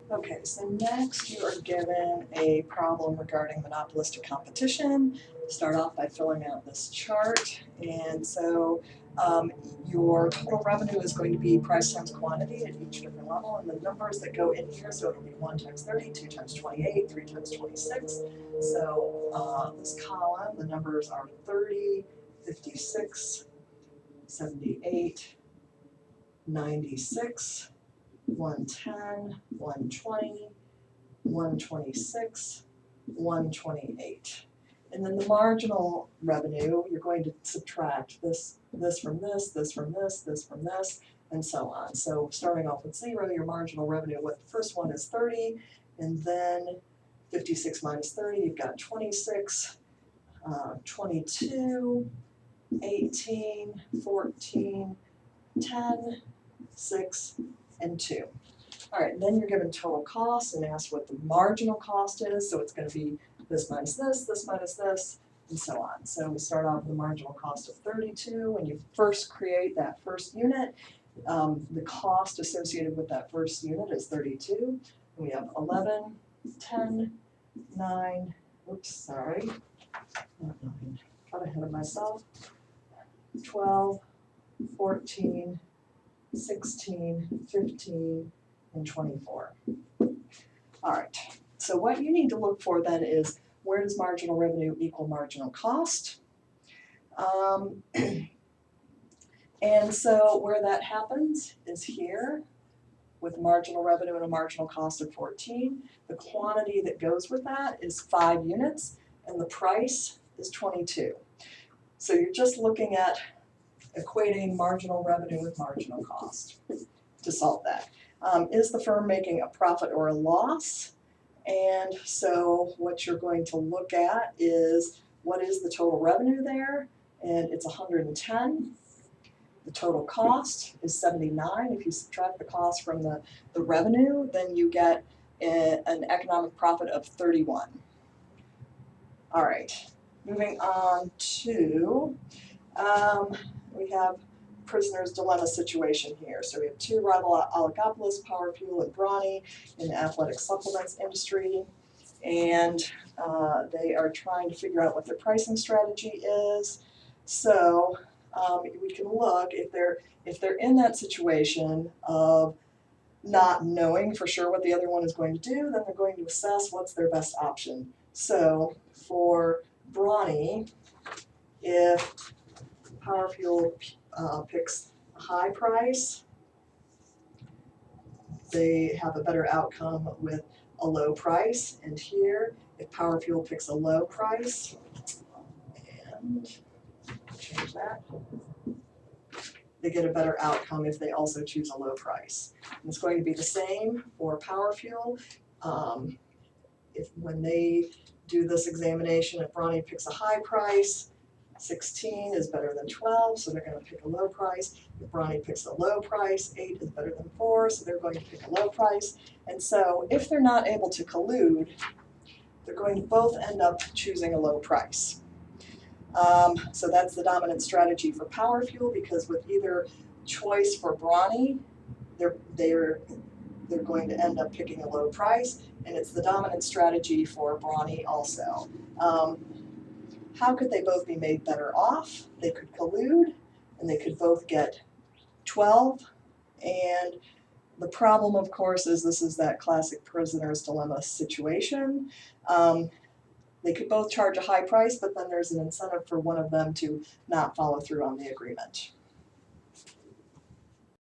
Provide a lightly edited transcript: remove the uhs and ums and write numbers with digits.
Okay, so next you are given a problem regarding monopolistic competition. Start off by filling out this chart, and so your total revenue is going to be price times quantity at each different level, and the numbers that go in here, so it'll be 1 times 30, 2 times 28, 3 times 26. So this column, the numbers are 30, 56, 78, 96, 110, 120, 126, 128. And then the marginal revenue, you're going to subtract this from this, this from this, this from this, and so on. So starting off with 0, your marginal revenue, what the first one is 30, and then 56 minus 30, you've got 26, 22, 18, 14, 10, 6, and 2. All right, then you're given total cost and asked what the marginal cost is. So it's going to be this minus this minus this, and so on. So we start off with a marginal cost of 32. When you first create that first unit, the cost associated with that first unit is 32. And we have 11, 10, 9, oops, sorry, not 9, got ahead of myself, 12, 14, 16, 15, and 24. All right, so what you need to look for then is, where does marginal revenue equal marginal cost? And so where that happens is here with marginal revenue and a marginal cost of 14. The quantity that goes with that is 5 units, and the price is 22. So you're just looking at equating marginal revenue with marginal cost to solve that. Is the firm making a profit or a loss? And so what you're going to look at is, what is the total revenue there? And it's 110. The total cost is 79. If you subtract the cost from the revenue, then you get an economic profit of 31. All right, moving on to, we have prisoner's dilemma situation here. So we have 2 rival oligopolists, PowerFuel and Brawny, in the athletic supplements industry, and they are trying to figure out what their pricing strategy is. So we can look, if they're in that situation of not knowing for sure what the other one is going to do, then they're going to assess what's their best option. So for Brawny, if PowerFuel picks a high price, they have a better outcome with a low price. And here, if PowerFuel picks a low price, and change that, they get a better outcome if they also choose a low price. And it's going to be the same for PowerFuel. If when they do this examination, if Brawny picks a high price, 16 is better than 12, so they're going to pick a low price. If Brawny picks a low price, 8 is better than 4, so they're going to pick a low price. And so if they're not able to collude, they're going to both end up choosing a low price. So that's the dominant strategy for PowerFuel, because with either choice for Brawny, they're going to end up picking a low price, and it's the dominant strategy for Brawny also. How could they both be made better off? They could collude, and they could both get 12. And the problem, of course, is this is that classic prisoner's dilemma situation. They could both charge a high price, but then there's an incentive for one of them to not follow through on the agreement.